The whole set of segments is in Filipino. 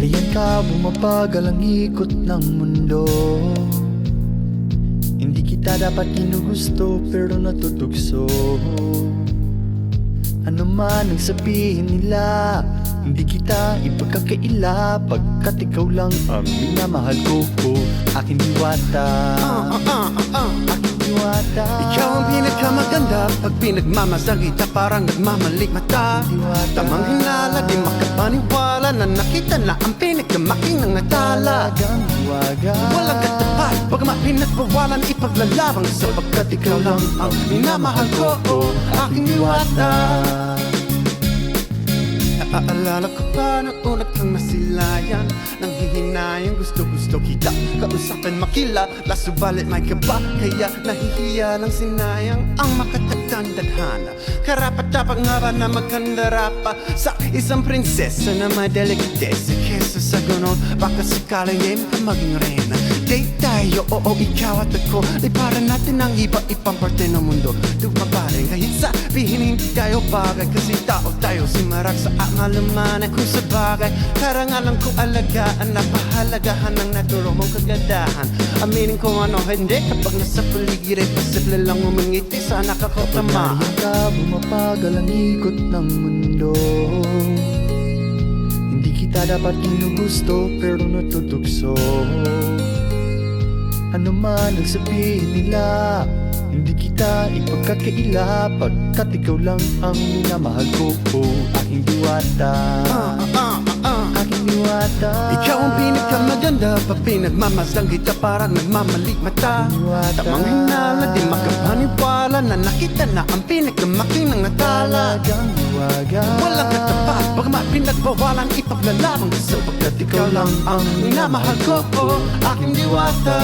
nariyan ka, bumabagal ang ikot ng mundo. Hindi kita dapat ginugusto pero natutugso. Ano man ang sabihin nila, hindi kita ipagkakaila, pagkat ikaw lang ang minamahal ko. Aking diwata, aking diwata. Ikaw ang pinakamaganda, pag pinagmamasdan kita parang nagmamalik mata. Tamang hinala, di makapaniwala na nakita na ang pinagkamaking ng natala. Talagang hiwaga, Walang katapat, bagamat pinagbawalan ipaglalabang, sapagkat ikaw lang ang minamahal ko. Aking diwata. Naaalala ko pa nung una kang masilayan, nang hihinayang gusto kita kausapin makilala, subalit may kaba, kaya nahihiya lang sinayang ang makatagtang tadhana. Karapat dapat nga ba na magkandara pa sa isang prinsesa na may delikatesa, kesa sa ganon baka sakaling ngayon ka maging reyna. Date tayo, oo ikaw at ako, liparan natin ang iba-ibang parte ng mundo. Dumabaling kahit sabihin hindi tayo bagay, kasi tao tayo simarag sa angalaman. Kung sa bagay, karangalan ko alagaan, napahalagahan ng naturo mong kagandahan. Aminin ko ano hindi, kapag nasa paligid ay posible lang umingiti, sana kakotama. nariyan ka, bumabagal ang ikot ng mundo. Hindi kita dapat ginugusto pero natutugso. Ano man ang sabihin nila, hindi kita ipagkakaila, pagkat ikaw lang ang minamahal ko. Aking diwata, aking diwata. Ikaw ang pinakamaganda, pag pinagmamasdan kita parang nagmamalik mata. Tamang hinala, di makapaniwala na nakita na ang pinagkamaking ng natala. Talagang hiwaga, Walang katapat, bagamat pinagbawalan ipaglalabang, sapagkat ikaw lang ang minamahal ko. Aking diwata.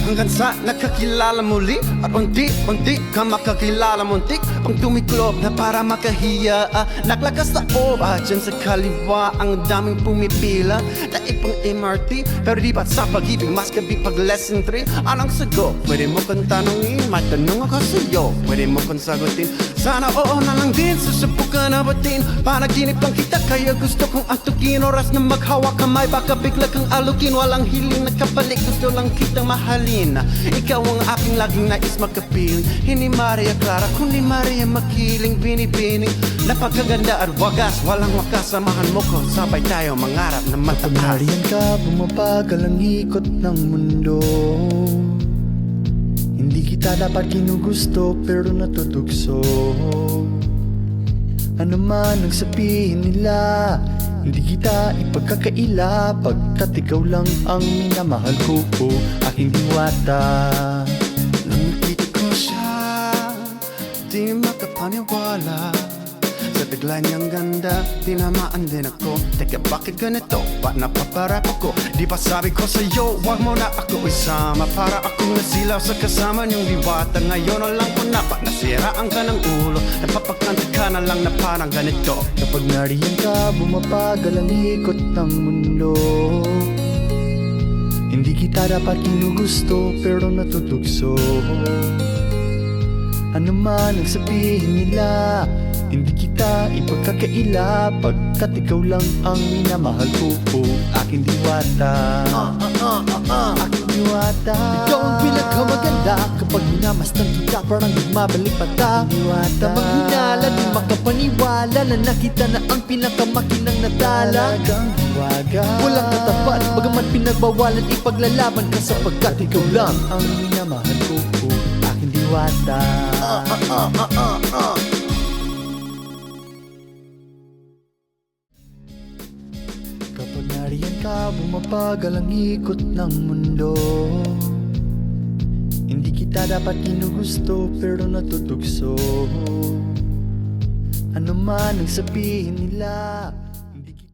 Hanggang sa nakakilala muli, at unti-unti ka makakilala muntik pang tumiklop na para makahiya. Naglakas na oba dyan sa kaliwa, ang daming pumipila na ipang MRT, pero di ba't sa pag-ibig mas gabi pag lesson 3? Anong sagot? Pwede mo kong tanongin, may tanong ako sa'yo, pwede mo kong sagutin. Sana oo na lang din, susubukan abatin. Panaginip lang kita, kaya gusto kong antukin. Oras na maghawak kamay, baka bigla kang alukin. Walang hiling na kabalik, gusto lang kitang mahalin. Ikaw ang aking laging nais magkapiling. Hindi Maria Clara, kundi Maria Makiling. Binibining, napagkaganda at wagas, walang wakas. Samahan mo ko, sabay tayo mangarap na mataas. nariyan ka, bumabagal ang ikot ng mundo. Hindi kita dapat ginugusto pero natutugso. Ano man ang sabihin nila, hindi kita ipagkakaila, pagkat ikaw lang ang minamahal ko. Aking diwata, Nang nakita ko siya, di makapaniwala. Sa bigla niyang ganda, tinamaan din ako. Teka, bakit ganito? Ba't napaparap ako? Di ba sabi ko sa'yo, wag mo na ako isama. Para akong nasilaw sa kasama niyong diwata. Ngayon alam ko na ba, nasiraan ka ng ulo. Napapagkanta ka na lang na parang ganito. kapag nariyan ka, bumabagal ang ikot ng mundo. Hindi kita dapat ginugusto pero natutugso. Ano man ang sabihin nila, hindi kita ipagkakaila, pagkat ikaw lang ang minamahal ko. Aking diwata, aking diwata. Ikaw ang pinakamaganda, kapag minamasdan kita parang nagmabalik mata. Tamang hinala, di makapaniwala na nakita na ang pinakamakinang natala. Talagang hiwaga, Walang katapat, bagamat pinagbawalan ipaglalaban ka, sapagkat ikaw lang ang minamahal ko. Aking diwata. Kapag nariyan ka, bumabagal ang ikot ng mundo. Hindi kita dapat ginugusto pero natutugso. Ano man ang sabihin nila,